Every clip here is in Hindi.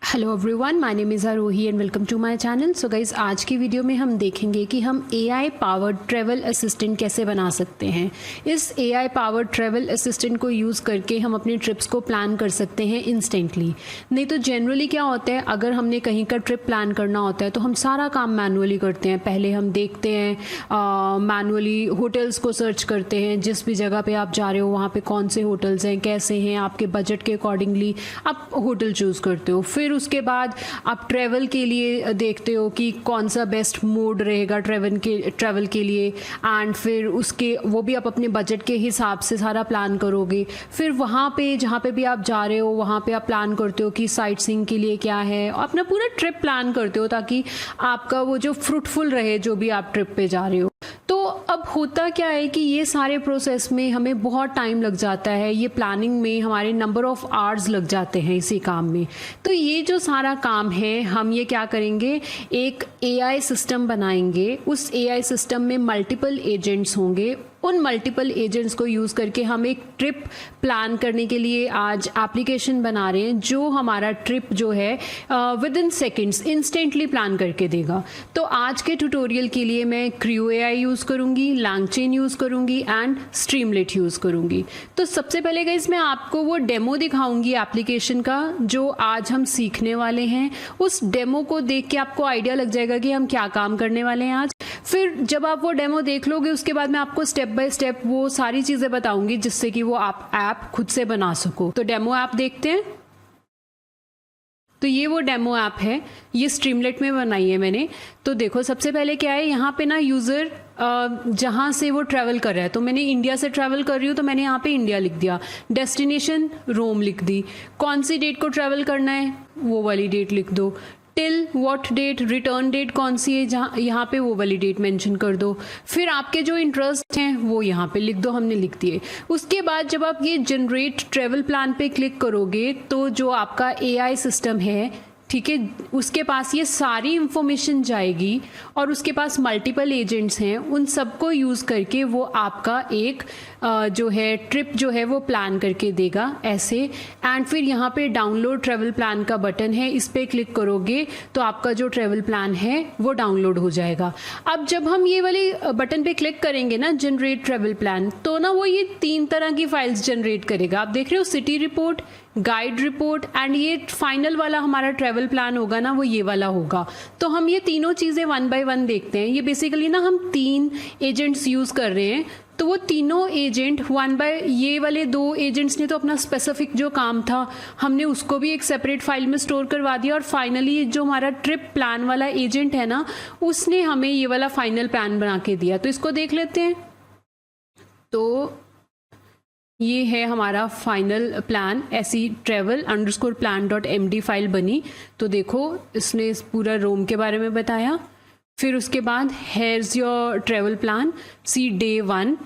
Hello everyone, my name is Aarohi and welcome to my channel. So guys, आज की वीडियो में हम देखेंगे कि हम एआई पावर्ड ट्रैवल असिस्टेंट कैसे बना सकते हैं। इस एआई पावर्ड ट्रैवल असिस्टेंट को यूज़ करके हम अपनी ट्रिप्स को प्लान कर सकते हैं इंस्टेंटली। नहीं तो जनरली क्या होता है, अगर हमने कहीं का ट्रिप प्लान करना होता है तो हम सारा काम मैनुअली करते हैं। पहले हम देखते हैं, मैनुअली होटल्स को सर्च करते हैं, जिस भी जगह पे आप जा रहे हो वहाँ पे कौन से होटल्स हैं, कैसे हैं, आपके बजट के अकॉर्डिंगली आप होटल चूज़ करते हो। फिर उसके बाद आप ट्रैवल के लिए देखते हो कि कौन सा बेस्ट मोड रहेगा ट्रैवल के लिए, एंड फिर उसके वो भी आप अपने बजट के हिसाब से सारा प्लान करोगे। फिर वहाँ पे जहाँ पे भी आप जा रहे हो वहाँ पे आप प्लान करते हो कि साइट सीइंग के लिए क्या है, अपना पूरा ट्रिप प्लान करते हो ताकि आपका वो जो फ्रूटफुल रहे जो भी आप ट्रिप पे जा रहे हो। तो अब होता क्या है कि ये सारे प्रोसेस में हमें बहुत टाइम लग जाता है, ये प्लानिंग में हमारे नंबर ऑफ आवर्स लग जाते हैं इसी काम में। तो ये जो सारा काम है, हम ये क्या करेंगे, एक एआई सिस्टम बनाएंगे। उस एआई सिस्टम में मल्टीपल एजेंट्स होंगे। उन मल्टीपल एजेंट्स को यूज़ करके हम एक ट्रिप प्लान करने के लिए आज एप्लीकेशन बना रहे हैं जो हमारा ट्रिप जो है with in seconds instantly plan करके देगा। तो आज के ट्यूटोरियल के लिए मैं क्रू एआई यूज़ करूँगी, लैंगचेन यूज़ करूँगी एंड स्ट्रीमलेट यूज़ करूँगी। तो सबसे पहले गाइस मैं आपको वो डेमो दिखाऊँगी एप्लीकेशन का जो आज हम सीखने वाले हैं। उस डेमो को देख के आपको आइडिया लग जाएगा कि हम क्या काम करने वाले हैं आज। फिर जब आप वो डेमो देख लोगे उसके बाद मैं आपको स्टेप बाय स्टेप वो सारी चीज़ें बताऊंगी जिससे कि वो आप ऐप खुद से बना सको। तो डेमो ऐप देखते हैं। तो ये वो डेमो ऐप है, ये स्ट्रीमलेट में बनाई है मैंने। तो देखो सबसे पहले क्या है, यहाँ पे ना यूज़र जहाँ से वो ट्रैवल कर रहा है, तो मैंने इंडिया से ट्रैवल कर रही हूँ तो मैंने यहाँ पे इंडिया लिख दिया, डेस्टिनेशन रोम लिख दी, कौन सी डेट को ट्रैवल करना है वो वाली डेट लिख दो, till what date, return date कौन सी है जहाँ, यहाँ पे वो वाली डेट मेंशन कर दो। फिर आपके जो इंटरेस्ट हैं वो यहाँ पे लिख दो, हमने लिख दिए। उसके बाद जब आप ये जनरेट ट्रैवल प्लान पे क्लिक करोगे तो जो आपका एआई सिस्टम है, ठीक है, उसके पास ये सारी इंफॉर्मेशन जाएगी और उसके पास मल्टीपल एजेंट्स हैं। उन सबको यूज़ करके वो आपका एक जो है ट्रिप जो है वो प्लान करके देगा ऐसे। एंड फिर यहाँ पे डाउनलोड ट्रैवल प्लान का बटन है, इस पर क्लिक करोगे तो आपका जो ट्रैवल प्लान है वो डाउनलोड हो जाएगा। अब जब हम ये वाले बटन पे क्लिक करेंगे ना, जनरेट ट्रैवल प्लान, तो ना वो ये 3 तरह की फाइल्स जनरेट करेगा। आप देख रहे हो, city report, guide report and ये फाइनल वाला हमारा ट्रैवल प्लान होगा ना, वो ये वाला होगा। तो हम ये तीनों चीज़ें 1 बाय 1 देखते हैं। ये बेसिकली ना हम 3 एजेंट्स यूज़ कर रहे हैं। तो वो तीनों एजेंट ये वाले 2 एजेंट्स ने तो अपना स्पेसिफिक जो काम था हमने उसको भी एक सेपरेट फाइल में स्टोर करवा दिया, और फाइनली जो हमारा ट्रिप प्लान वाला एजेंट है ना, उसने हमें ये वाला फाइनल प्लान बना के दिया। तो इसको देख लेते हैं। तो ये है हमारा फाइनल प्लान, ऐसी travel_plan.md फाइल बनी। तो देखो इसने इस पूरा रोम के बारे में बताया। फिर उसके बाद here's your travel plan, see day 1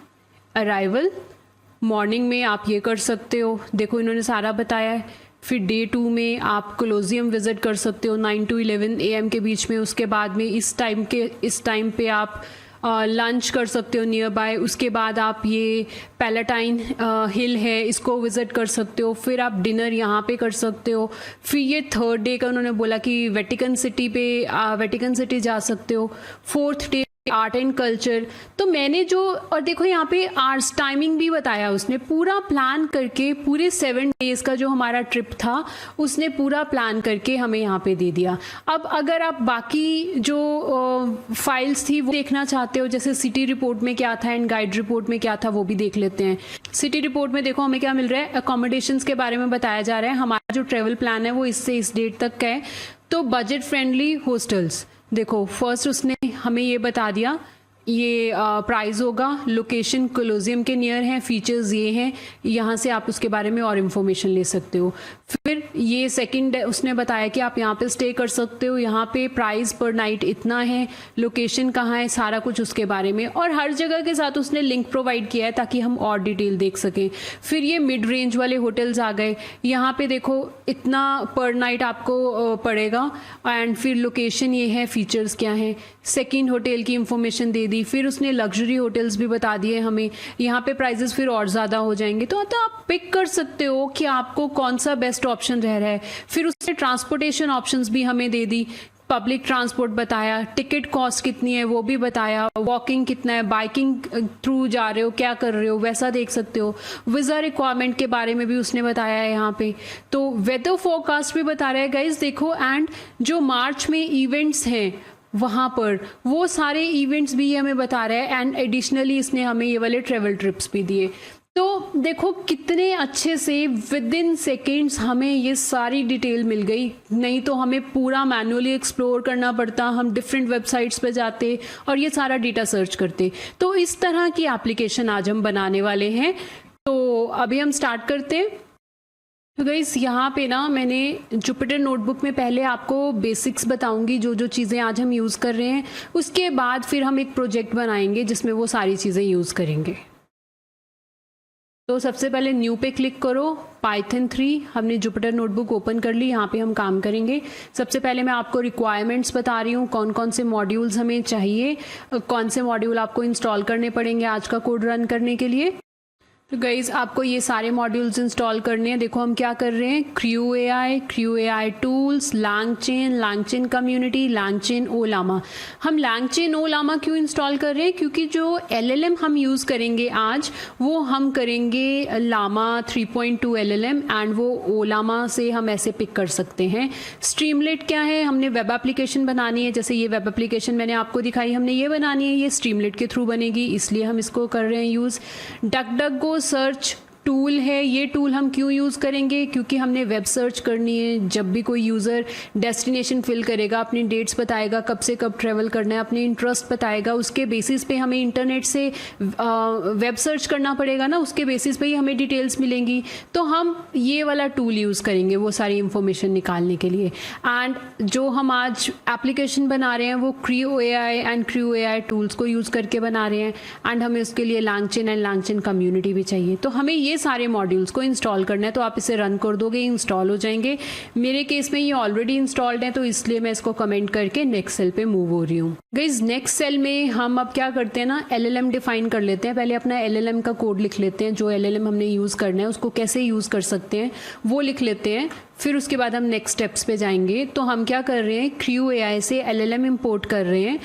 arrival, morning में आप ये कर सकते हो, देखो इन्होंने सारा बताया है। फिर डे 2 में आप कोलोजियम विजिट कर सकते हो 9 to 11 AM के बीच में। उसके बाद में इस टाइम पे आप लंच कर सकते हो नियर बाय। उसके बाद आप ये पैलेटाइन हिल है, इसको विजिट कर सकते हो। फिर आप डिनर यहाँ पे कर सकते हो। फिर ये 3rd डे का उन्होंने बोला कि वेटिकन सिटी जा सकते हो। 4th day art and culture. तो मैंने जो, और देखो यहाँ पे आवर्स टाइमिंग भी बताया उसने, पूरा प्लान करके पूरे 7 डेज का जो हमारा ट्रिप था उसने पूरा प्लान करके हमें यहाँ पे दे दिया। अब अगर आप बाकी जो फाइल्स थी वो देखना चाहते हो, जैसे सिटी रिपोर्ट में क्या था एंड गाइड रिपोर्ट में क्या था, वो भी देख लेते हैं। सिटी रिपोर्ट में देखो हमें क्या मिल रहा है, अकोमोडेशंस के बारे में बताया जा रहा है। हमारा जो ट्रेवल प्लान है वो इससे इस डेट तक का है। तो बजट फ्रेंडली हॉस्टल्स, देखो फर्स्ट उसने हमें ये बता दिया, ये प्राइस होगा, लोकेशन कोलोजियम के नियर है, फीचर्स ये हैं, यहाँ से आप उसके बारे में और इन्फॉर्मेशन ले सकते हो। फिर ये सेकंड उसने बताया कि आप यहाँ पे स्टे कर सकते हो, यहाँ पे प्राइस पर नाइट इतना है, लोकेशन कहाँ है, सारा कुछ उसके बारे में। और हर जगह के साथ उसने लिंक प्रोवाइड किया है ताकि हम और डिटेल देख सकें। फिर ये मिड रेंज वाले होटल्स आ गए, यहाँ पे देखो इतना पर नाइट आपको पड़ेगा, एंड फिर लोकेशन ये है, फीचर्स क्या हैं, सेकंड होटल की इंफॉर्मेशन दे दी। फिर उसने लग्जरी होटल्स भी बता दिए हमें, यहाँ पे प्राइजेस फिर और ज़्यादा हो जाएंगे। तो आप पिक कर सकते हो कि आपको कौन सा बेस्ट बेस्ट ऑप्शन रह रहा है। फिर उसने ट्रांसपोर्टेशन ऑप्शंस भी हमें दे दी, पब्लिक ट्रांसपोर्ट बताया, टिकट कॉस्ट कितनी है वो भी बताया, वॉकिंग कितना है, बाइकिंग थ्रू जा रहे हो क्या कर रहे हो वैसा देख सकते हो, वीज़ा रिक्वायरमेंट के बारे में भी उसने बताया है यहाँ पे। तो वेदर फोरकास्ट भी बता रहा है गाइज देखो, एंड जो मार्च में इवेंट्स हैं वहाँ पर वो सारे इवेंट्स भी हमें बता रहा है, एंड एडिशनली इसने हमें ये वाले ट्रेवल ट्रिप्स भी दिए। तो देखो कितने अच्छे से विद इन सेकेंड्स हमें ये सारी डिटेल मिल गई, नहीं तो हमें पूरा मैनुअली एक्सप्लोर करना पड़ता, हम डिफरेंट वेबसाइट्स पे जाते और ये सारा डेटा सर्च करते। तो इस तरह की एप्लीकेशन आज हम बनाने वाले हैं। तो अभी हम स्टार्ट करते हैं। तो गाइस यहाँ पे ना मैंने जुपिटर नोटबुक में पहले आपको बेसिक्स बताऊंगी, जो जो चीज़ें आज हम यूज़ कर रहे हैं, उसके बाद फिर हम एक प्रोजेक्ट बनाएंगे जिसमें वो सारी चीज़ें यूज़ करेंगे। तो सबसे पहले न्यू पे क्लिक करो, पाइथन 3, हमने जुपिटर नोटबुक ओपन कर ली, यहाँ पे हम काम करेंगे। सबसे पहले मैं आपको रिक्वायरमेंट्स बता रही हूँ, कौन कौन से मॉड्यूल्स हमें चाहिए, कौन से मॉड्यूल आपको इंस्टॉल करने पड़ेंगे आज का कोड रन करने के लिए। तो गाइज आपको ये सारे मॉड्यूल्स इंस्टॉल करने हैं। देखो हम क्या कर रहे हैं, Crew AI tools, LangChain community, LangChain Ollama. हम लैंगचेन ओलामा क्यों इंस्टॉल कर रहे हैं, क्योंकि जो एलएलएम हम यूज़ करेंगे आज वो हम करेंगे लामा 3.2 एलएलएम, एंड वो ओलामा से हम ऐसे पिक कर सकते हैं। स्ट्रीमलेट क्या है, हमने वेब एप्लीकेशन बनानी है, जैसे ये वेब एप्लीकेशन मैंने आपको दिखाई, हमने ये बनानी है, ये स्ट्रीमलेट के थ्रू बनेगी, इसलिए हम इसको कर रहे हैं यूज़। डक सर्च टूल है, ये टूल हम क्यों यूज़ करेंगे, क्योंकि हमने वेब सर्च करनी है। जब भी कोई यूज़र डेस्टिनेशन फिल करेगा, अपनी डेट्स बताएगा, कब से कब ट्रैवल करना है, अपने इंटरेस्ट बताएगा, उसके बेसिस पे हमें इंटरनेट से वेब सर्च करना पड़ेगा ना, उसके बेसिस पे ही हमें डिटेल्स मिलेंगी। तो हम ये वाला टूल यूज़ करेंगे वो सारी इंफॉर्मेशन निकालने के लिए। एंड जो हम आज एप्लीकेशन बना रहे हैं वो क्रू एआई टूल्स को यूज़ करके बना रहे हैं, एंड हमें उसके लिए लैंगचेन कम्युनिटी भी चाहिए। तो हमें ये सारे मॉड्यूल्स को इंस्टॉल करना है। तो आप इसे रन कर दोगे, इंस्टॉल हो जाएंगे। मेरे केस में ये ऑलरेडी इंस्टॉल्ड है, तो इसलिए मैं इसको कमेंट करके नेक्स्ट सेल पे मूव हो रही हूँ। गाइस नेक्स्ट सेल में हम अब क्या करते हैं ना, एलएलएम डिफाइन कर लेते हैं। पहले अपना एलएलएम का कोड लिख लेते हैं, जो एलएलएम हमने यूज़ करना है उसको कैसे यूज़ कर सकते हैं वो लिख लेते हैं। फिर उसके बाद हम नेक्स्ट स्टेप्स पे जाएंगे। तो हम क्या कर रहे हैं, क्रू एआई से एलएलएम इंपोर्ट कर रहे हैं,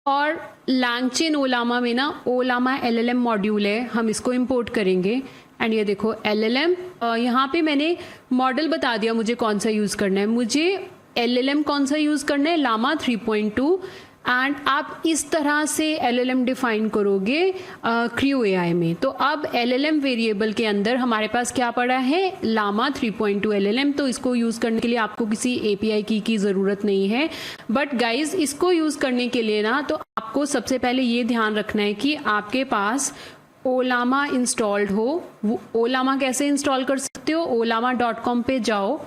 और लैंगचेन ओलामा में ना ओलामा एलएलएम मॉड्यूल है, हम इसको इंपोर्ट करेंगे। एंड ये देखो एलएलएम, यहाँ पे मैंने मॉडल बता दिया मुझे कौन सा यूज़ करना है। मुझे एलएलएम कौन सा यूज़ करना है, लामा 3.2। एंड आप इस तरह से एलएलएम डिफाइन करोगे क्रू एआई में। तो अब एलएलएम वेरिएबल के अंदर हमारे पास क्या पड़ा है, लामा 3.2 एलएलएम। तो इसको यूज़ करने के लिए आपको किसी एपीआई की ज़रूरत नहीं है। बट गाइज इसको यूज़ करने के लिए ना, तो आपको सबसे पहले ये ध्यान रखना है कि आपके पास ओलामा इंस्टॉल्ड हो। वो ओलामा कैसे इंस्टॉल कर सकते हो, olama.com पे जाओ,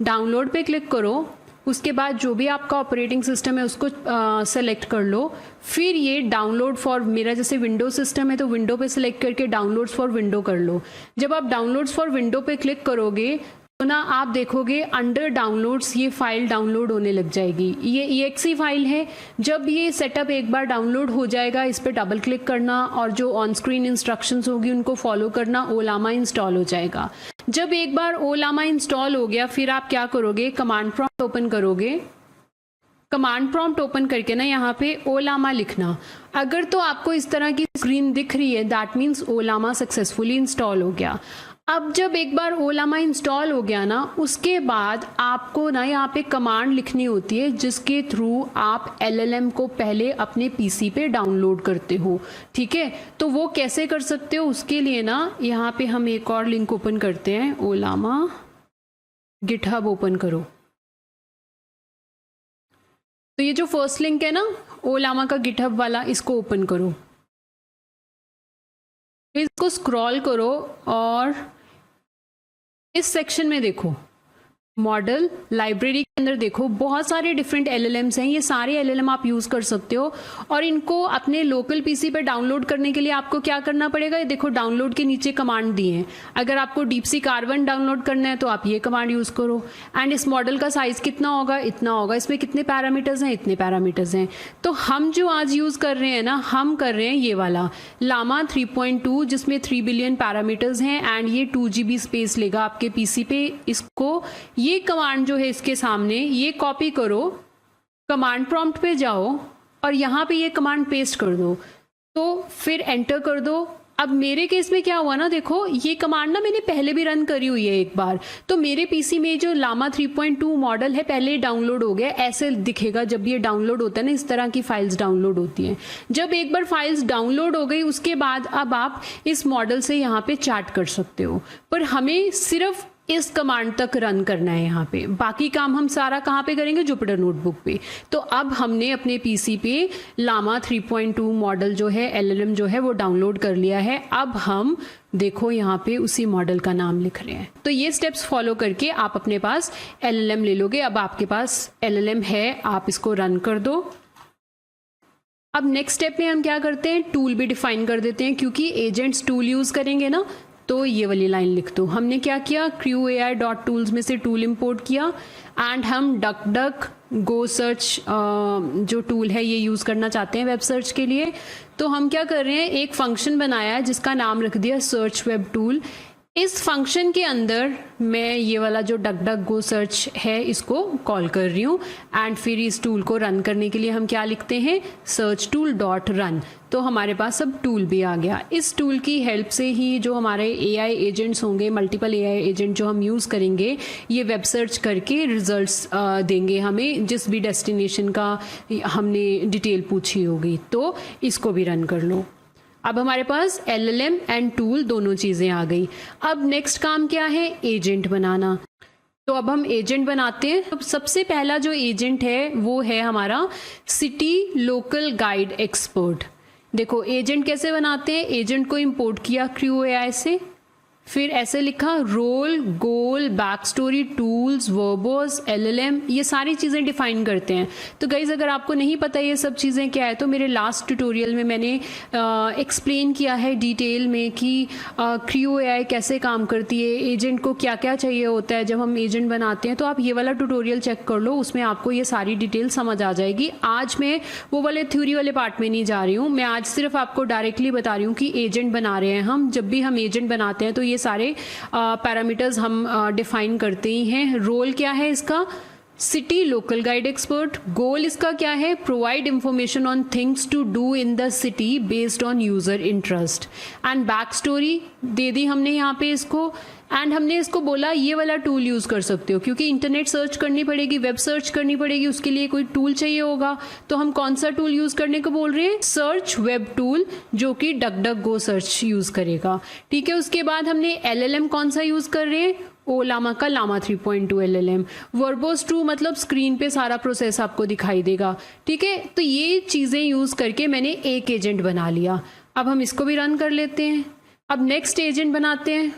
डाउनलोड पे क्लिक करो, उसके बाद जो भी आपका ऑपरेटिंग सिस्टम है उसको सेलेक्ट कर लो। फिर ये डाउनलोड फॉर, मेरा जैसे विंडो सिस्टम है तो विंडो पे सेलेक्ट करके डाउनलोड्स फॉर विंडो कर लो। जब आप डाउनलोड्स फॉर विंडो पे क्लिक करोगे तो ना आप देखोगे अंडर डाउनलोड्स ये फाइल डाउनलोड होने लग जाएगी। ये exe फाइल है। जब ये सेटअप एक बार डाउनलोड हो जाएगा, इस पर डबल क्लिक करना और जो ऑन स्क्रीन इंस्ट्रक्शंस होगी उनको फॉलो करना, ओलामा इंस्टॉल हो जाएगा। जब एक बार ओलामा इंस्टॉल हो गया, फिर आप क्या करोगे, कमांड प्रॉम्प्ट ओपन करोगे। कमांड प्रॉम्प्ट ओपन करके ना यहाँ पे ओलामा लिखना। अगर तो आपको इस तरह की स्क्रीन दिख रही है, दैट मीन्स ओलामा सक्सेसफुली इंस्टॉल हो गया। अब जब एक बार ओलामा इंस्टॉल हो गया ना, उसके बाद आपको ना यहाँ पे कमांड लिखनी होती है जिसके थ्रू आप एलएलएम को पहले अपने पीसी पे डाउनलोड करते हो। ठीक है, तो वो कैसे कर सकते हो, उसके लिए ना यहाँ पे हम एक और लिंक ओपन करते हैं, ओलामा गिटहब ओपन करो। तो ये जो फर्स्ट लिंक है ना ओलामा का गिटहब वाला, इसको ओपन करो। इसको स्क्रॉल करो और इस सेक्शन में देखो, मॉडल लाइब्रेरी के अंदर देखो बहुत सारे डिफरेंट एलएलएम्स हैं। ये सारे एलएलएम आप यूज़ कर सकते हो और इनको अपने लोकल पीसी पे डाउनलोड करने के लिए आपको क्या करना पड़ेगा, ये देखो डाउनलोड के नीचे कमांड दिए हैं। अगर आपको डीपसीक R1 डाउनलोड करना है तो आप ये कमांड यूज़ करो। एंड इस मॉडल का साइज़ कितना होगा, इतना होगा। इसमें कितने पैरामीटर्स हैं, इतने पैरामीटर्स हैं। तो हम जो आज यूज़ कर रहे हैं ना, हम कर रहे हैं ये वाला लामा 3.2 जिसमें 3 बिलियन पैरामीटर्स हैं एंड ये 2 GB स्पेस लेगा आपके पीसी पे। इसको ये कमांड जो है इसके सामने ये कॉपी करो, कमांड प्रॉम्प्ट पे जाओ और यहाँ पे ये कमांड पेस्ट कर दो, तो फिर एंटर कर दो। अब मेरे केस में क्या हुआ ना, देखो ये कमांड ना मैंने पहले भी रन करी हुई है एक बार, तो मेरे पीसी में जो लामा 3.2 मॉडल है पहले डाउनलोड हो गया। ऐसे दिखेगा जब ये डाउनलोड होता है ना, इस तरह की फाइल्स डाउनलोड होती हैं। जब एक बार फाइल्स डाउनलोड हो गई उसके बाद अब आप इस मॉडल से यहाँ पे चैट कर सकते हो, पर हमें सिर्फ इस कमांड तक रन करना है। यहाँ पे बाकी काम हम सारा कहाँ पे करेंगे, जुपिटर नोटबुक पे। तो अब हमने अपने पीसी पे लामा 3.2 मॉडल जो है एलएलएम जो है वो डाउनलोड कर लिया है। अब हम देखो यहाँ पे उसी मॉडल का नाम लिख रहे हैं। तो ये स्टेप्स फॉलो करके आप अपने पास एलएलएम ले लोगे। अब आपके पास एलएलएम है, आप इसको रन कर दो। अब नेक्स्ट स्टेप में हम क्या करते हैं, टूल भी डिफाइन कर देते हैं, क्योंकि एजेंट्स टूल यूज करेंगे ना। तो ये वाली लाइन लिख दो। हमने क्या किया, crew.ai.tools में से टूल इंपोर्ट किया एंड हम डक गो सर्च जो टूल है ये यूज़ करना चाहते हैं वेब सर्च के लिए। तो हम क्या कर रहे हैं, एक फंक्शन बनाया है जिसका नाम रख दिया सर्च वेब टूल। इस फंक्शन के अंदर मैं ये वाला जो डक गो सर्च है इसको कॉल कर रही हूँ एंड फिर इस टूल को रन करने के लिए हम क्या लिखते हैं, सर्च टूल डॉट रन। तो हमारे पास अब टूल भी आ गया। इस टूल की हेल्प से ही जो हमारे AI एजेंट्स होंगे, मल्टीपल AI एजेंट जो हम यूज़ करेंगे, ये वेब सर्च करके रिजल्ट्स देंगे हमें जिस भी डेस्टिनेशन का हमने डिटेल पूछी होगी। तो इसको भी रन कर लो। अब हमारे पास LLM एंड टूल दोनों चीज़ें आ गई। अब नेक्स्ट काम क्या है, एजेंट बनाना। तो अब हम एजेंट बनाते हैं। तो सबसे पहला जो एजेंट है वो है हमारा सिटी लोकल गाइड एक्सपर्ट। देखो एजेंट कैसे बनाते हैं, एजेंट को इंपोर्ट किया crew.ai से, फिर ऐसे लिखा role, goal, backstory, tools, verbose, LLM, ये सारी चीज़ें डिफाइन करते हैं। तो गाइज अगर आपको नहीं पता ये सब चीज़ें क्या है, तो मेरे लास्ट ट्यूटोरियल में मैंने एक्सप्लेन किया है डिटेल में कि crew.ai कैसे काम करती है, एजेंट को क्या क्या चाहिए होता है जब हम एजेंट बनाते हैं। तो आप ये वाला ट्यूटोरियल चेक कर लो, उसमें आपको ये सारी डिटेल समझ आ जाएगी। आज मैं वो वाले थ्योरी वाले पार्ट में नहीं जा रही हूँ, मैं आज सिर्फ आपको डायरेक्टली बता रही हूँ कि एजेंट बना रहे हैं हम। जब भी हम एजेंट बनाते हैं तो ये सारे पैरामीटर्स हम डिफाइन करते ही हैं। रोल क्या है इसका, city local guide expert. Goal इसका क्या है, provide information on things to do in the city based on user interest. And backstory दे दी हमने यहाँ पे इसको। एंड हमने इसको बोला ये वाला टूल यूज़ कर सकते हो, क्योंकि इंटरनेट सर्च करनी पड़ेगी, वेब सर्च करनी पड़ेगी, उसके लिए कोई टूल चाहिए होगा। तो हम कौन सा टूल यूज़ करने को बोल रहे हैं, सर्च वेब टूल, जो कि डक गो सर्च यूज़ करेगा। ठीक है, उसके बाद हमने LLM कौन सा यूज़ कर रहे हैं, लामा का लामा 3.2 LLM। वर्बोस 2 मतलब स्क्रीन पे सारा प्रोसेस आपको दिखाई देगा। ठीक है, तो ये चीज़ें यूज़ करके मैंने एक एजेंट बना लिया। अब हम इसको भी रन कर लेते हैं। अब नेक्स्ट एजेंट बनाते हैं।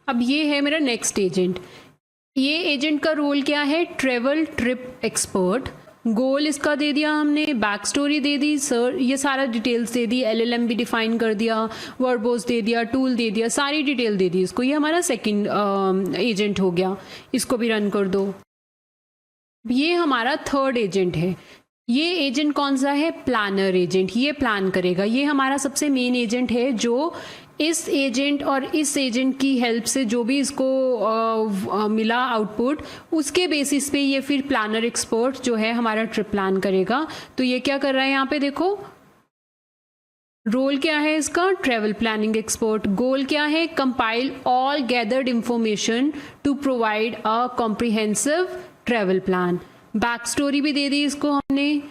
अब ये है मेरा नेक्स्ट एजेंट। ये एजेंट का रोल क्या है, ट्रेवल ट्रिप एक्सपर्ट। गोल इसका दे दिया हमने, बैक स्टोरी दे दी, सर ये सारा डिटेल्स दे दी, LLM भी डिफाइन कर दिया, वर्बोस दे दिया, टूल दे दिया, सारी डिटेल दे दी इसको। ये हमारा सेकंड एजेंट हो गया। इसको भी रन कर दो। ये हमारा थर्ड एजेंट है। ये एजेंट कौन सा है, प्लानर एजेंट। ये प्लान करेगा। ये हमारा सबसे मेन एजेंट है जो इस एजेंट और इस एजेंट की हेल्प से जो भी इसको मिला आउटपुट, उसके बेसिस पे ये फिर प्लानर एक्सपर्ट जो है हमारा ट्रिप प्लान करेगा। तो ये क्या कर रहा है, यहाँ पे देखो रोल क्या है इसका, ट्रेवल प्लानिंग एक्सपर्ट। गोल क्या है, compile all gathered information to provide a comprehensive travel plan. Backstory भी दे दी इसको हमने।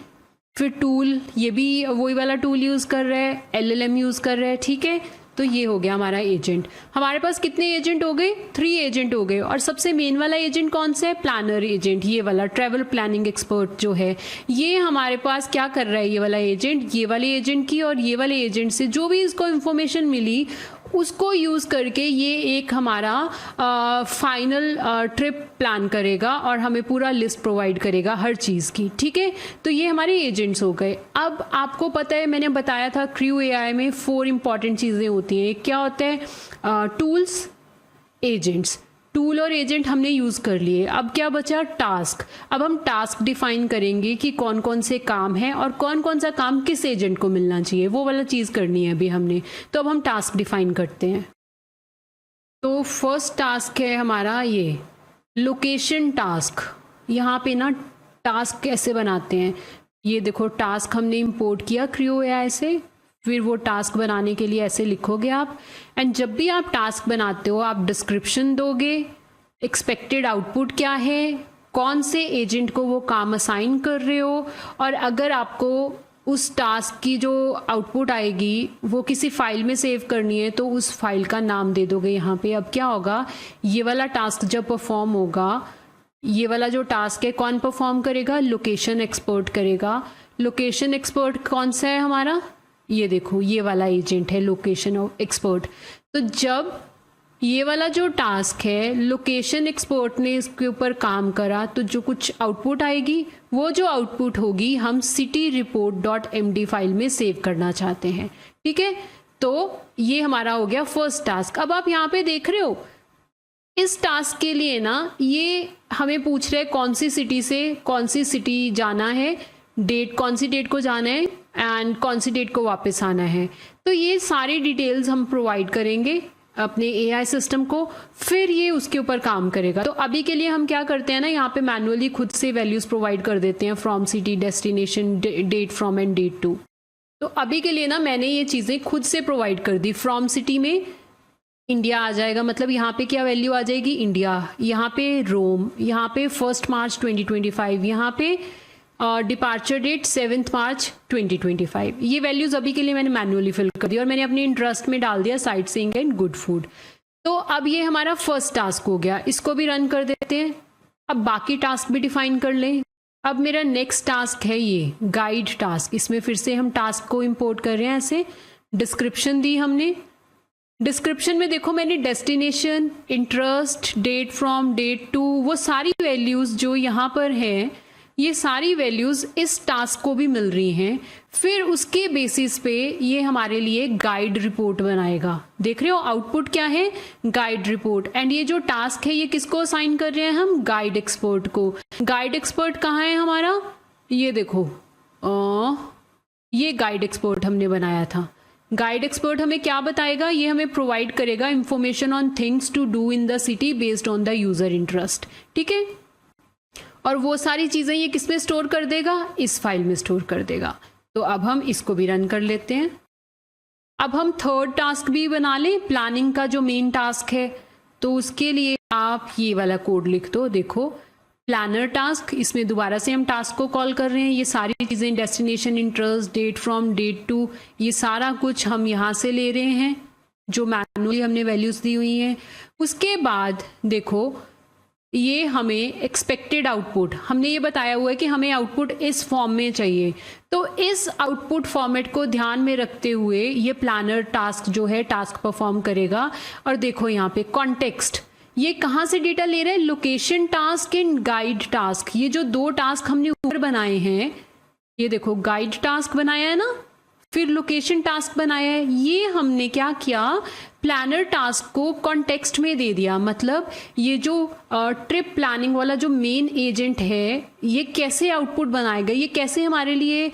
फिर टूल, ये भी वही वाला टूल यूज़ कर रहा है, LLM यूज़ कर रहा है। ठीक है, तो ये हो गया हमारा एजेंट। हमारे पास कितने एजेंट हो गए, 3 एजेंट हो गए। और सबसे मेन वाला एजेंट कौन सा है, प्लानर एजेंट। ये वाला ट्रैवल प्लानिंग एक्सपर्ट जो है, ये हमारे पास क्या कर रहा है, ये वाला एजेंट, ये वाले एजेंट की और ये वाले एजेंट से जो भी इसको इंफॉर्मेशन मिली उसको यूज़ करके ये एक हमारा फाइनल ट्रिप प्लान करेगा और हमें पूरा लिस्ट प्रोवाइड करेगा हर चीज़ की, ठीक है। तो ये हमारे एजेंट्स हो गए। अब आपको पता है, मैंने बताया था क्रू एआई में 4 इंपॉर्टेंट चीज़ें होती हैं। क्या होता है? Tools, agents. टूल और एजेंट हमने यूज़ कर लिए। अब क्या बचा? टास्क। अब हम टास्क डिफाइन करेंगे कि कौन कौन से काम हैं और कौन कौन सा काम किस एजेंट को मिलना चाहिए, वो वाला चीज़ करनी है अभी हमने। तो अब हम टास्क डिफाइन करते हैं। तो फर्स्ट टास्क है हमारा ये लोकेशन टास्क। यहाँ पे ना टास्क कैसे बनाते हैं, ये देखो, टास्क हमने इंपोर्ट किया क्रू एआई से। फिर वो टास्क बनाने के लिए ऐसे लिखोगे आप, एंड जब भी आप टास्क बनाते हो आप डिस्क्रिप्शन दोगे, एक्सपेक्टेड आउटपुट क्या है, कौन से एजेंट को वो काम असाइन कर रहे हो, और अगर आपको उस टास्क की जो आउटपुट आएगी वो किसी फाइल में सेव करनी है तो उस फाइल का नाम दे दोगे यहाँ पे। अब क्या होगा, ये वाला टास्क जब परफॉर्म होगा, ये वाला जो टास्क है कौन परफॉर्म करेगा? लोकेशन एक्सपर्ट करेगा। लोकेशन एक्सपर्ट कौन सा है हमारा? ये देखो, ये वाला एजेंट है लोकेशन एक्सपर्ट। तो जब ये वाला जो टास्क है लोकेशन एक्सपर्ट ने इसके ऊपर काम करा तो जो कुछ आउटपुट आएगी, वो जो आउटपुट होगी हम cityreport.md फाइल में सेव करना चाहते हैं, ठीक है। तो ये हमारा हो गया फर्स्ट टास्क। अब आप यहाँ पे देख रहे हो, इस टास्क के लिए ना ये हमें पूछ रहे हैं कौन सी सिटी से कौन सी सिटी जाना है, डेट, कौन सी डेट को जाना है एंड कौन सी डेट को वापस आना है। तो ये सारी डिटेल्स हम प्रोवाइड करेंगे अपने एआई सिस्टम को, फिर ये उसके ऊपर काम करेगा। तो अभी के लिए हम क्या करते हैं ना, यहाँ पे मैनुअली खुद से वैल्यूज प्रोवाइड कर देते हैं, from city, destination, date from and date to. तो अभी के लिए ना मैंने ये चीज़ें खुद से प्रोवाइड कर दी। फ्रॉम सिटी में इंडिया आ जाएगा, मतलब यहाँ पे क्या वैल्यू आ जाएगी? इंडिया। यहाँ पे रोम, यहाँ पे 1 मार्च 2025, यहाँ पे डिपार्चर डेट 7 मार्च 2025। ये वैल्यूज अभी के लिए मैंने मैनुअली फिल कर दी और मैंने अपने इंटरेस्ट में डाल दिया sight seeing and good food. तो अब ये हमारा फर्स्ट टास्क हो गया, इसको भी रन कर देते हैं। अब बाकी टास्क भी डिफाइन कर लें। अब मेरा नेक्स्ट टास्क है ये गाइड टास्क। इसमें फिर से हम टास्क को इंपोर्ट कर रहे हैं। ऐसे डिस्क्रिप्शन दी हमने। डिस्क्रिप्शन में देखो मैंने destination, interest, date from, date to, वो सारी वैल्यूज जो यहाँ पर है, ये सारी वैल्यूज इस टास्क को भी मिल रही हैं। फिर उसके बेसिस पे ये हमारे लिए गाइड रिपोर्ट बनाएगा। देख रहे हो आउटपुट क्या है? Guide report. एंड ये जो टास्क है ये किसको असाइन कर रहे हैं हम? गाइड एक्सपर्ट को। गाइड एक्सपर्ट कहाँ है हमारा? ये देखो, ये गाइड एक्सपर्ट हमने बनाया था। गाइड एक्सपर्ट हमें क्या बताएगा? ये हमें प्रोवाइड करेगा information on things to do in the city based on the user interest, ठीक है। और वो सारी चीज़ें ये किस में स्टोर कर देगा? इस फाइल में स्टोर कर देगा। तो अब हम इसको भी रन कर लेते हैं। अब हम थर्ड टास्क भी बना लें, प्लानिंग का जो मेन टास्क है। तो उसके लिए आप ये वाला कोड लिख दो। देखो, प्लानर टास्क, इसमें दोबारा से हम टास्क को कॉल कर रहे हैं। ये सारी चीज़ें, destination, interest, date from, date to, ये सारा कुछ हम यहाँ से ले रहे हैं जो मैनुअली हमने वैल्यूज़ दी हुई हैं। उसके बाद देखो, ये हमें एक्सपेक्टेड आउटपुट, हमने ये बताया हुआ है कि हमें आउटपुट इस फॉर्म में चाहिए। तो इस आउटपुट फॉर्मेट को ध्यान में रखते हुए ये प्लानर टास्क जो है टास्क परफॉर्म करेगा। और देखो यहाँ पे कॉन्टेक्स्ट, ये कहाँ से डेटा ले रहा है? Location task and guide task. ये जो 2 टास्क हमने ऊपर बनाए हैं, ये देखो गाइड टास्क बनाया है ना, फिर लोकेशन टास्क बनाया है। ये हमने क्या किया? प्लानर टास्क को कॉन्टेक्स्ट में दे दिया। मतलब ये जो ट्रिप प्लानिंग वाला जो मेन एजेंट है, ये कैसे आउटपुट बनाएगा, ये कैसे हमारे लिए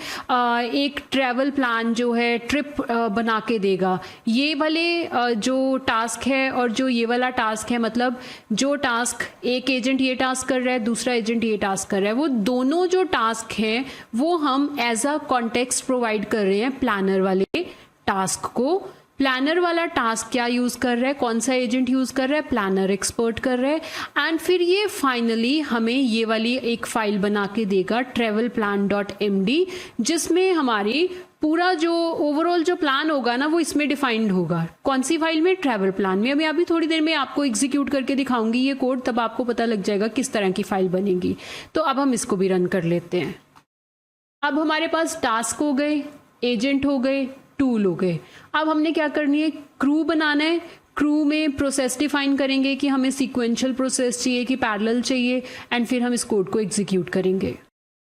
एक ट्रैवल प्लान जो है ट्रिप बना के देगा। ये वाले जो टास्क है और जो ये वाला टास्क है, मतलब जो टास्क एक एजेंट ये टास्क कर रहा है, दूसरा एजेंट ये टास्क कर रहा है, वो दोनों जो टास्क हैं वो हम एज अ कॉन्टेक्स्ट प्रोवाइड कर रहे हैं प्लानर वाले टास्क को। प्लानर वाला टास्क क्या यूज कर रहा है, कौन सा एजेंट यूज कर रहा है? प्लानर एक्सपर्ट कर रहा है। एंड फिर ये फाइनली हमें ये वाली एक फाइल बना के देगा travelplan.md, जिसमें हमारी पूरा जो ओवरऑल जो प्लान होगा ना वो इसमें डिफाइंड होगा। कौन सी फाइल में? ट्रैवल प्लान में। मैं अभी थोड़ी देर में आपको एग्जीक्यूट करके दिखाऊंगी ये कोड, तब आपको पता लग जाएगा किस तरह की फाइल बनेगी। तो अब हम इसको भी रन कर लेते हैं। अब हमारे पास टास्क हो गए, एजेंट हो गए, टूल हो गए। अब हमने क्या करनी है, क्रू बनाना है। क्रू में प्रोसेस डिफाइन करेंगे कि हमें सीक्वेंशियल प्रोसेस चाहिए कि पैरेलल चाहिए, एंड फिर हम इस कोड को एग्जीक्यूट करेंगे।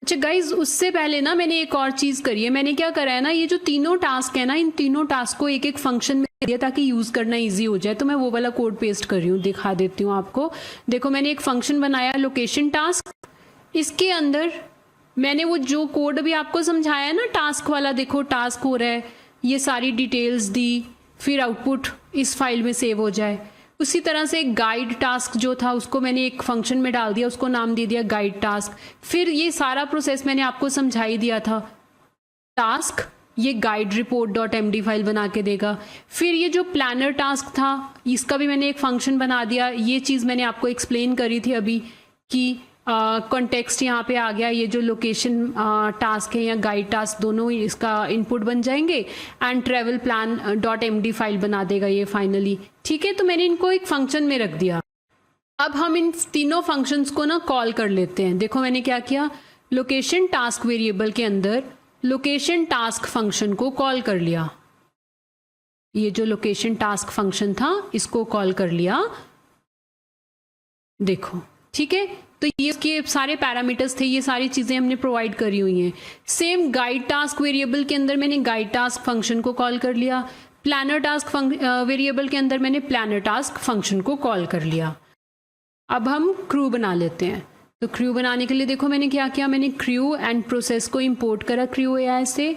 अच्छा गाइज, उससे पहले ना मैंने एक और चीज़ करी है। मैंने क्या करा है ना, ये जो तीनों टास्क है ना, इन तीनों टास्क को एक एक फंक्शन में दिया ताकि यूज़ करना इजी हो जाए। तो मैं वो वाला कोड पेस्ट कर रही हूँ, दिखा देती हूँ आपको। देखो मैंने एक फंक्शन बनाया लोकेशन टास्क, इसके अंदर मैंने वो जो कोड भी आपको समझाया है ना टास्क वाला, देखो टास्क हो रहा है, ये सारी डिटेल्स दी, फिर आउटपुट इस फाइल में सेव हो जाए। उसी तरह से गाइड टास्क जो था उसको मैंने एक फंक्शन में डाल दिया, उसको नाम दे दिया गाइड टास्क। फिर ये सारा प्रोसेस मैंने आपको समझा ही दिया था। टास्क ये guide report dot MD file बना के देगा। फिर ये जो प्लानर टास्क था इसका भी मैंने एक फंक्शन बना दिया। ये चीज़ मैंने आपको एक्सप्लेन करी थी अभी कि कॉन्टेक्स्ट यहाँ पे आ गया। ये जो लोकेशन टास्क है या गाइड टास्क दोनों ही इसका इनपुट बन जाएंगे, and travel plan dot MD file बना देगा ये फाइनली। ठीक है, तो मैंने इनको एक फंक्शन में रख दिया। अब हम इन तीनों फंक्शंस को ना कॉल कर लेते हैं। देखो मैंने क्या किया, लोकेशन टास्क वेरिएबल के अंदर लोकेशन टास्क फंक्शन को कॉल कर लिया। ये जो लोकेशन टास्क फंक्शन था इसको कॉल कर लिया, देखो। ठीक है, तो ये इसके सारे पैरामीटर्स थे, ये सारी चीज़ें हमने प्रोवाइड करी हुई हैं। सेम गाइड टास्क वेरिएबल के अंदर मैंने गाइड टास्क फंक्शन को कॉल कर लिया। प्लानर टास्क वेरिएबल के अंदर मैंने प्लानर टास्क फंक्शन को कॉल कर लिया। अब हम क्रू बना लेते हैं। तो क्रू बनाने के लिए देखो मैंने क्या किया, मैंने क्रू एंड प्रोसेस को इंपोर्ट करा क्रू एआई से।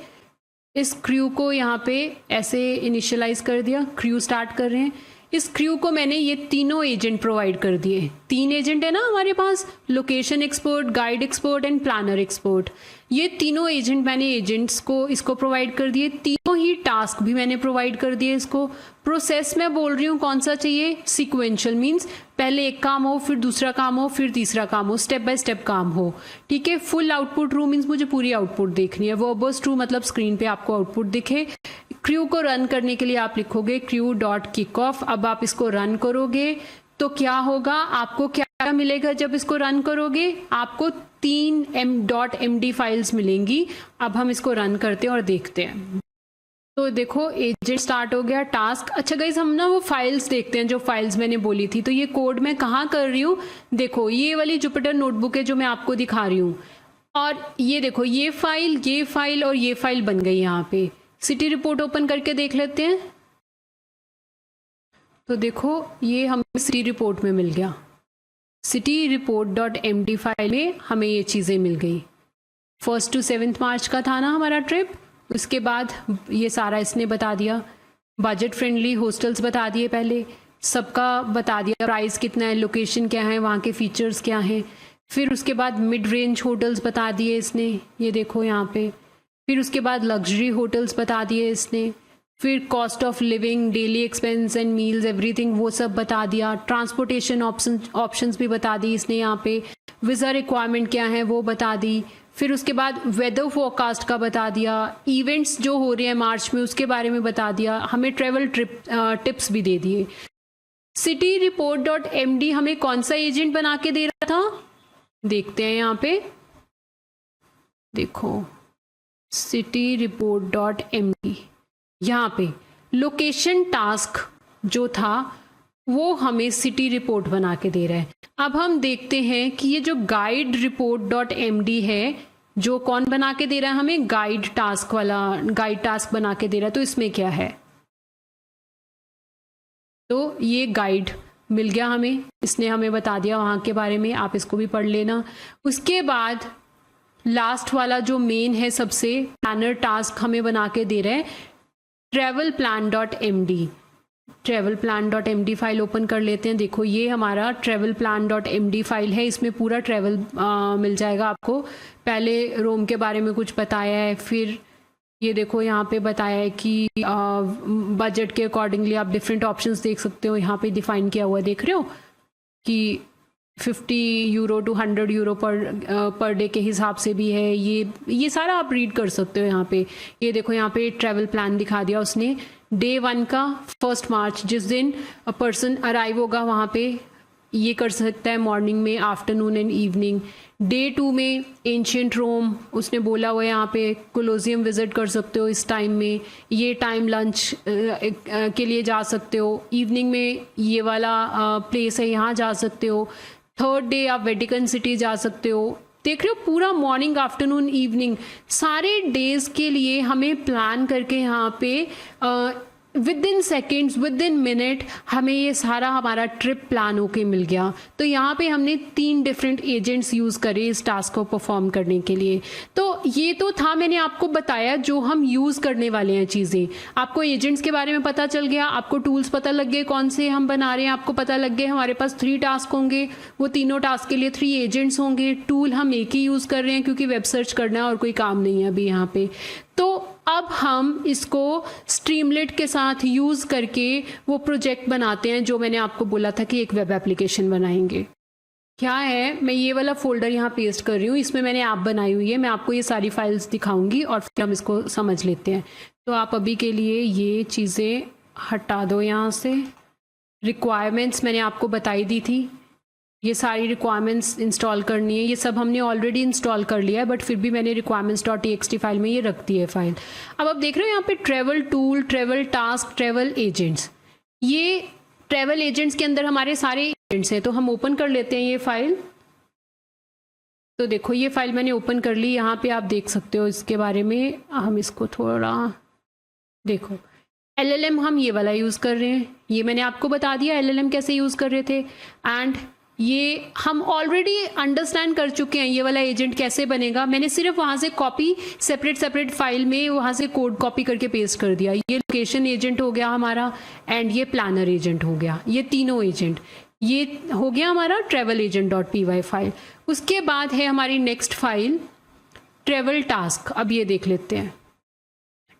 इस क्रू को यहाँ पे ऐसे इनिशियलाइज कर दिया, क्रू स्टार्ट कर रहे हैं। इस क्रू को मैंने ये तीनों एजेंट प्रोवाइड कर दिए। 3 एजेंट है ना हमारे पास, location export, guide export and planner export. ये तीनों एजेंट मैंने एजेंट्स को इसको प्रोवाइड कर दिए। तीनों ही टास्क भी मैंने प्रोवाइड कर दिए इसको। प्रोसेस में बोल रही हूँ कौन सा चाहिए, सीक्वेंशियल, मीन्स पहले एक काम हो, फिर दूसरा काम हो, फिर तीसरा काम हो, स्टेप बाय स्टेप काम हो। ठीक है, फुल आउटपुट ट्रू मीन्स मुझे पूरी आउटपुट देखनी है। वर्बस ट्रू मतलब स्क्रीन पे आपको आउटपुट दिखे। क्रू को रन करने के लिए आप लिखोगे क्रू डॉट किक ऑफ। अब आप इसको रन करोगे तो क्या होगा, आपको क्या मिलेगा जब इसको रन करोगे, आपको 3 .md फाइल्स मिलेंगी। अब हम इसको रन करते हैं और देखते हैं। तो देखो एजेंट स्टार्ट हो गया, टास्क। अच्छा गाइस, हम ना वो फाइल्स देखते हैं जो फाइल्स मैंने बोली थी। तो ये कोड मैं कहाँ कर रही हूँ, देखो ये वाली जुपिटर नोटबुक है जो मैं आपको दिखा रही हूँ। और ये देखो ये फाइल और ये फाइल बन गई यहाँ पे। सिटी रिपोर्ट ओपन करके देख लेते हैं। तो देखो ये हमें सिटी रिपोर्ट में मिल गया। City report dot MD file में हमें ये चीज़ें मिल गई। 1 to 7 मार्च का था ना हमारा ट्रिप। उसके बाद ये सारा इसने बता दिया। बजट फ्रेंडली हॉस्टल्स बता दिए, पहले सबका बता दिया, प्राइस कितना है, लोकेशन क्या है, वहाँ के फीचर्स क्या हैं। फिर उसके बाद मिड रेंज होटल्स बता दिए इसने, ये देखो यहाँ पे। फिर उसके बाद लग्जरी होटल्स बता दिए इसने। फिर cost of living, daily expense and meals, everything वो सब बता दिया। ट्रांसपोर्टेशन ऑप्शंस भी बता दी इसने यहाँ पे। वीज़ा रिक्वायरमेंट क्या है वो बता दी। फिर उसके बाद वेदर फोरकास्ट का बता दिया। इवेंट्स जो हो रहे हैं मार्च में उसके बारे में बता दिया। हमें ट्रेवल टिप्स भी दे दिए। सिटी रिपोर्ट डॉट एमडी हमें कौन सा एजेंट बना के दे रहा था, देखते हैं यहाँ पे। देखो सिटी रिपोर्ट डॉट एमडी, यहाँ पे लोकेशन टास्क जो था वो हमें सिटी रिपोर्ट बना के दे रहा है। अब हम देखते हैं कि ये जो गाइड रिपोर्ट डॉट एमडी है जो कौन बना के दे रहा है, हमें गाइड टास्क वाला गाइड टास्क बना के दे रहा है। तो इसमें क्या है, तो ये गाइड मिल गया हमें, इसने हमें बता दिया वहाँ के बारे में, आप इसको भी पढ़ लेना। उसके बाद लास्ट वाला जो मेन है सबसे, प्लानर टास्क हमें बना के दे रहा है travel plan dot MD. Travel plan dot MD file open कर लेते हैं। देखो ये हमारा travel plan dot MD file है, इसमें पूरा ट्रेवल मिल जाएगा आपको। पहले रोम के बारे में कुछ बताया है, फिर ये देखो यहाँ पे बताया है कि बजट के अकॉर्डिंगली आप डिफरेंट ऑप्शंस देख सकते हो। यहाँ पे डिफाइन किया हुआ है, देख रहे हो कि 50 euro to 100 euro per day के हिसाब से भी है। ये सारा आप रीड कर सकते हो यहाँ पे। ये देखो यहाँ पे ट्रैवल प्लान दिखा दिया उसने। डे 1 का 1 मार्च, जिस दिन पर्सन अराइव होगा वहाँ पे ये कर सकता है मॉर्निंग में, आफ्टरनून एंड इवनिंग। डे 2 में एंशियंट रोम, उसने बोला हुआ है यहाँ पे कोलोसियम विजिट कर सकते हो इस टाइम में, ये टाइम लंच के लिए जा सकते हो। इवनिंग में ये वाला प्लेस है, यहाँ जा सकते हो। थर्ड डे आप वेटिकन सिटी जा सकते हो। देख रहे हो पूरा मॉर्निंग, आफ्टरनून, इवनिंग सारे डेज के लिए हमें प्लान करके यहाँ पे with in seconds, with in minute हमें ये सारा हमारा ट्रिप प्लान होके मिल गया। तो यहाँ पे हमने 3 डिफरेंट एजेंट्स यूज़ करे इस टास्क को परफॉर्म करने के लिए। तो ये तो था, मैंने आपको बताया जो हम यूज़ करने वाले हैं चीज़ें। आपको एजेंट्स के बारे में पता चल गया, आपको टूल्स पता लग गए कौन से हम बना रहे हैं, आपको पता लग गए हमारे पास 3 टास्क होंगे, वो तीनों टास्क के लिए 3 एजेंट्स होंगे। टूल हम एक ही यूज़ कर रहे हैं क्योंकि वेब सर्च करना है और कोई काम नहीं है अभी यहाँ पे। तो अब हम इसको स्ट्रीमलेट के साथ यूज़ करके वो प्रोजेक्ट बनाते हैं जो मैंने आपको बोला था कि एक वेब एप्लीकेशन बनाएंगे। क्या है, मैं ये वाला फोल्डर यहाँ पेस्ट कर रही हूँ, इसमें मैंने ऐप बनाई हुई है। मैं आपको ये सारी फाइल्स दिखाऊंगी और फिर हम इसको समझ लेते हैं। तो आप अभी के लिए ये चीज़ें हटा दो यहाँ से। रिक्वायरमेंट्स मैंने आपको बताई दी थी, ये सारी रिक्वायरमेंट्स इंस्टॉल करनी है। ये सब हमने ऑलरेडी इंस्टॉल कर लिया है, बट फिर भी मैंने requirements.txt फाइल में ये रख दी है फाइल। अब आप देख रहे हो यहाँ पे travel tool, travel task, travel agents. ये ट्रेवल एजेंट्स के अंदर हमारे सारे एजेंट्स हैं। तो हम ओपन कर लेते हैं ये फाइल। तो देखो ये फाइल मैंने ओपन कर ली। यहाँ पे आप देख सकते हो इसके बारे में। हम इसको थोड़ा देखो, LLM हम ये वाला यूज़ कर रहे हैं, ये मैंने आपको बता दिया LLM कैसे यूज़ कर रहे थे। एंड ये हम ऑलरेडी अंडरस्टैंड कर चुके हैं ये वाला एजेंट कैसे बनेगा। मैंने सिर्फ वहाँ से कॉपी सेपरेट फाइल में वहाँ से कोड कॉपी करके पेस्ट कर दिया। ये लोकेशन एजेंट हो गया हमारा, एंड ये प्लानर एजेंट हो गया। ये तीनों एजेंट, ये हो गया हमारा ट्रेवल एजेंट.py फाइल। उसके बाद है हमारी नेक्स्ट फाइल ट्रेवल टास्क। अब ये देख लेते हैं।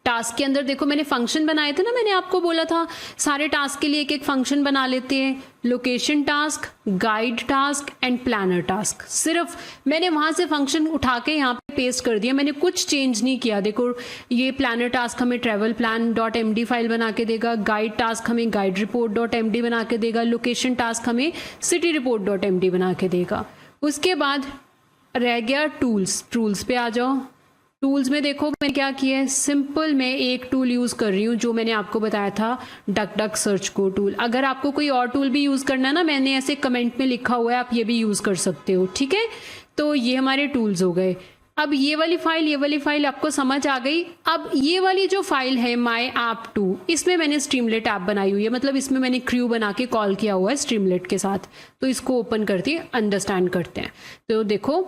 टास्क के अंदर देखो मैंने फंक्शन बनाए थे ना, मैंने आपको बोला था सारे टास्क के लिए एक एक फंक्शन बना लेते हैं। Location task, guide task and planner task. सिर्फ मैंने वहाँ से फंक्शन उठा के यहाँ पे पेस्ट कर दिया, मैंने कुछ चेंज नहीं किया। देखो ये प्लानर टास्क हमें ट्रेवल प्लान .md फाइल बना के देगा, गाइड टास्क हमें गाइड रिपोर्ट .md बना के देगा, लोकेशन टास्क हमें सिटी रिपोर्ट .md बना के देगा। उसके बाद रह गया टूल्स। टूल्स पे आ जाओ। टूल्स में देखो मैंने क्या किया है, सिंपल मैं एक टूल यूज़ कर रही हूँ जो मैंने आपको बताया था, डक सर्च को टूल। अगर आपको कोई और टूल भी यूज़ करना है ना, मैंने ऐसे कमेंट में लिखा हुआ है, आप ये भी यूज़ कर सकते हो, ठीक है। तो ये हमारे टूल्स हो गए। अब ये वाली फाइल आपको समझ आ गई। अब ये वाली जो फाइल है माई ऐप 2, इसमें मैंने स्ट्रीमलेट ऐप बनाई हुई है, मतलब इसमें मैंने क्रू बना के कॉल किया हुआ है स्ट्रीमलेट के साथ। तो इसको ओपन करते अंडरस्टैंड करते हैं। तो देखो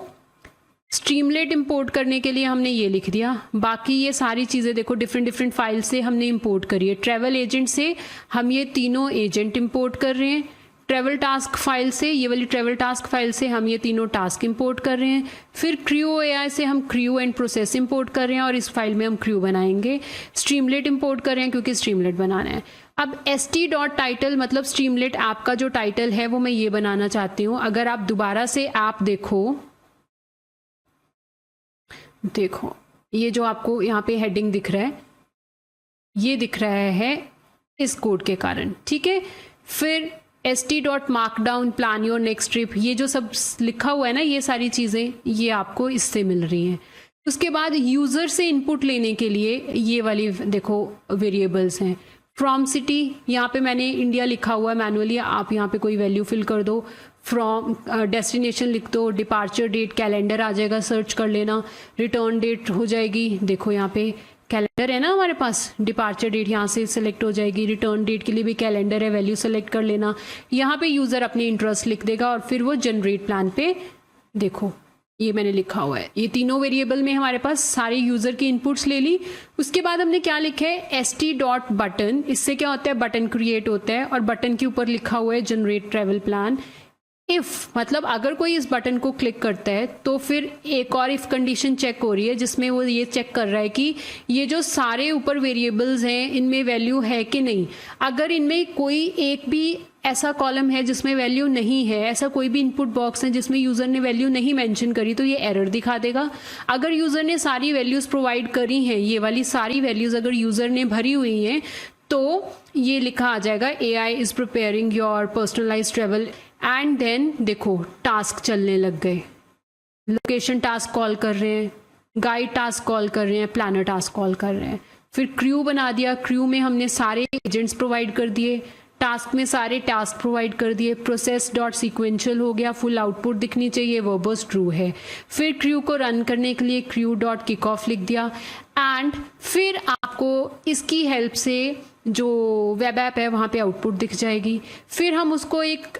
स्ट्रीमलेट इंपोर्ट करने के लिए हमने ये लिख दिया। बाकी ये सारी चीज़ें देखो डिफरेंट फाइल से हमने इंपोर्ट करी है। ट्रैवल एजेंट से हम ये तीनों एजेंट इंपोर्ट कर रहे हैं। ट्रैवल टास्क फाइल से, ये वाली ट्रैवल टास्क फाइल से हम ये तीनों टास्क इंपोर्ट कर रहे हैं। फिर क्रू AI से हम क्रू एंड प्रोसेस इंपोर्ट कर रहे हैं और इस फाइल में हम क्रू बनाएंगे। स्ट्रीमलेट इंपोर्ट कर रहे हैं क्योंकि स्ट्रीमलेट बनाना है। अब st.title मतलब स्ट्रीमलेट ऐप का जो टाइटल है वो मैं ये बनाना चाहती हूँ। अगर आप दोबारा से ऐप देखो ये जो आपको यहाँ पे हेडिंग दिख रहा है, ये दिख रहा है इस कोड के कारण, ठीक है। फिर st.markdown plan your next trip, ये जो सब लिखा हुआ है ना, ये सारी चीज़ें ये आपको इससे मिल रही हैं। उसके बाद यूज़र से इनपुट लेने के लिए ये वाली देखो वेरिएबल्स हैं। फ्रॉम सिटी, यहाँ पे मैंने इंडिया लिखा हुआ है मैनुअली, आप यहाँ पे कोई वैल्यू फिल कर दो। फ्रॉम डेस्टिनेशन लिख दो। डिपार्चर डेट कैलेंडर आ जाएगा, सर्च कर लेना। रिटर्न डेट हो जाएगी, देखो यहाँ पे कैलेंडर है ना हमारे पास, डिपार्चर डेट यहाँ से सिलेक्ट हो जाएगी। रिटर्न डेट के लिए भी कैलेंडर है, वैल्यू सेलेक्ट कर लेना। यहाँ पे यूज़र अपनी इंटरेस्ट लिख देगा और फिर वो जनरेट प्लान पे देखो ये मैंने लिखा हुआ है। ये तीनों वेरिएबल में हमारे पास सारे यूज़र की इनपुट्स ले ली। उसके बाद हमने क्या लिखा है, st.button। इससे क्या होता है, बटन क्रिएट होता है और बटन के ऊपर लिखा हुआ है जनरेट ट्रैवल प्लान। इफ़ मतलब अगर कोई इस बटन को क्लिक करता है तो फिर एक और इफ़ कंडीशन चेक हो रही है जिसमें वो ये चेक कर रहा है कि ये जो सारे ऊपर वेरिएबल्स हैं इनमें वैल्यू है कि नहीं। अगर इनमें कोई एक भी ऐसा कॉलम है जिसमें वैल्यू नहीं है, ऐसा कोई भी इनपुट बॉक्स है जिसमें यूज़र ने वैल्यू नहीं मेंशन करी, तो ये एरर दिखा देगा। अगर यूज़र ने सारी वैल्यूज़ प्रोवाइड करी हैं, ये वाली सारी वैल्यूज़ अगर यूज़र ने भरी हुई हैं, तो ये लिखा आ जाएगा AI is preparing your personalised travel and then देखो टास्क चलने लग गए, लोकेशन टास्क कॉल कर रहे हैं, गाइड टास्क कॉल कर रहे हैं, प्लानर टास्क कॉल कर रहे हैं। फिर क्रू बना दिया, क्रू में हमने सारे एजेंट्स प्रोवाइड कर दिए, टास्क में सारे टास्क प्रोवाइड कर दिए, प्रोसेस डॉट सीक्वेंशियल हो गया, फुल आउटपुट दिखनी चाहिए, वर्बोस ट्रू है। फिर क्रू को रन करने के लिए क्रू डॉट किक ऑफ लिख दिया एंड फिर आपको इसकी हेल्प से जो वेब ऐप है वहाँ पे आउटपुट दिख जाएगी। फिर हम उसको एक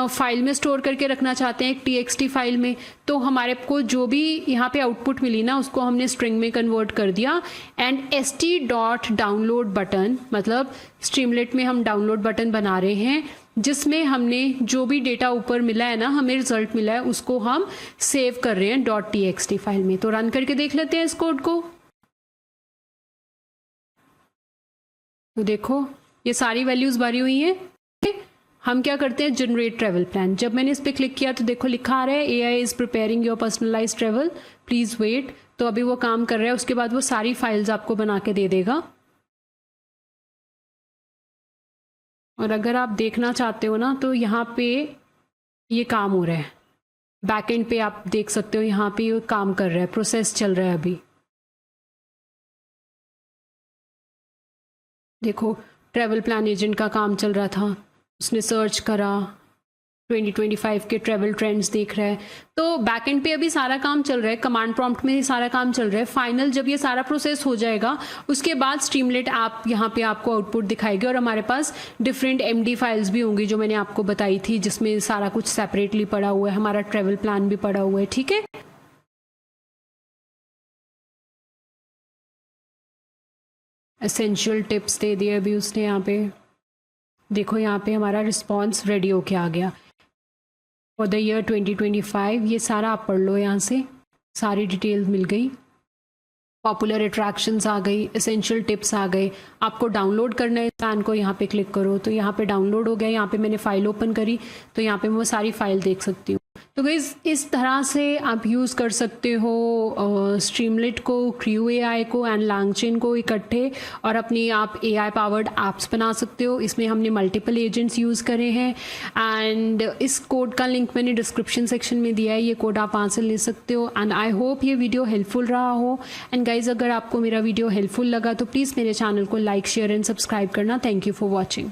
फाइल में स्टोर करके रखना चाहते हैं, एक txt फाइल में, तो हमारे को जो भी यहाँ पे आउटपुट मिली ना उसको हमने स्ट्रिंग में कन्वर्ट कर दिया and st dot download button, मतलब स्ट्रीमलेट में हम डाउनलोड बटन बना रहे हैं जिसमें हमने जो भी डेटा ऊपर मिला है ना, हमें रिजल्ट मिला है, उसको हम सेव कर रहे हैं .txt फाइल में। तो रन करके देख लेते हैं इस कोड को। तो देखो ये सारी वैल्यूज भरी हुई हैं। हम क्या करते हैं, जनरेट ट्रैवल प्लान। जब मैंने इस पर क्लिक किया तो देखो लिखा आ रहा है AI is preparing your personalised travel, please wait. तो अभी वो काम कर रहा है, उसके बाद वो सारी फाइल्स आपको बना के दे देगा। और अगर आप देखना चाहते हो ना तो यहाँ पे ये काम हो रहा है, बैकएंड पे आप देख सकते हो, यहाँ पे ये काम कर रहा है, प्रोसेस चल रहा है अभी। देखो ट्रैवल प्लान एजेंट का काम चल रहा था, उसने सर्च करा, 2025 के ट्रैवल ट्रेंड्स देख रहा है। तो बैकएंड पे अभी सारा काम चल रहा है, कमांड प्रॉम्प्ट में ही सारा काम चल रहा है। फाइनल जब ये सारा प्रोसेस हो जाएगा उसके बाद स्ट्रीमलेट ऐप यहाँ पे आपको आउटपुट दिखाएगी और हमारे पास डिफरेंट MD फाइल्स भी होंगी जो मैंने आपको बताई थी, जिसमें सारा कुछ सेपरेटली पड़ा हुआ है, हमारा ट्रैवल प्लान भी पड़ा हुआ है। ठीक है, एसेंशियल टिप्स दे दिए अभी उसने यहाँ पे। देखो यहाँ पे हमारा रिस्पॉन्स रेडी होके आ गया फॉर द ईयर 2025। ये सारा आप पढ़ लो, यहाँ से सारी डिटेल्स मिल गई, पॉपुलर अट्रैक्शंस आ गई, एसेंशियल टिप्स आ गए। आपको डाउनलोड करना है प्लान को, यहाँ पे क्लिक करो तो यहाँ पे डाउनलोड हो गया। यहाँ पे मैंने फ़ाइल ओपन करी तो यहाँ पे मैं वो सारी फाइल देख सकती हूँ। तो गाइस इस तरह से आप यूज़ कर सकते हो स्ट्रीमलेट को, क्रू AI को एंड लैंगचेन को इकट्ठे, और अपनी आप AI पावर्ड ऐप्स बना सकते हो। इसमें हमने मल्टीपल एजेंट्स यूज़ करे हैं एंड इस कोड का लिंक मैंने डिस्क्रिप्शन सेक्शन में दिया है, ये कोड आप वहाँ से ले सकते हो। एंड आई होप ये वीडियो हेल्पफुल रहा हो। एंड गाइज अगर आपको मेरा वीडियो हेल्पफुल लगा तो प्लीज़ मेरे चैनल को लाइक, शेयर एंड सब्सक्राइब करना। Thank you for watching.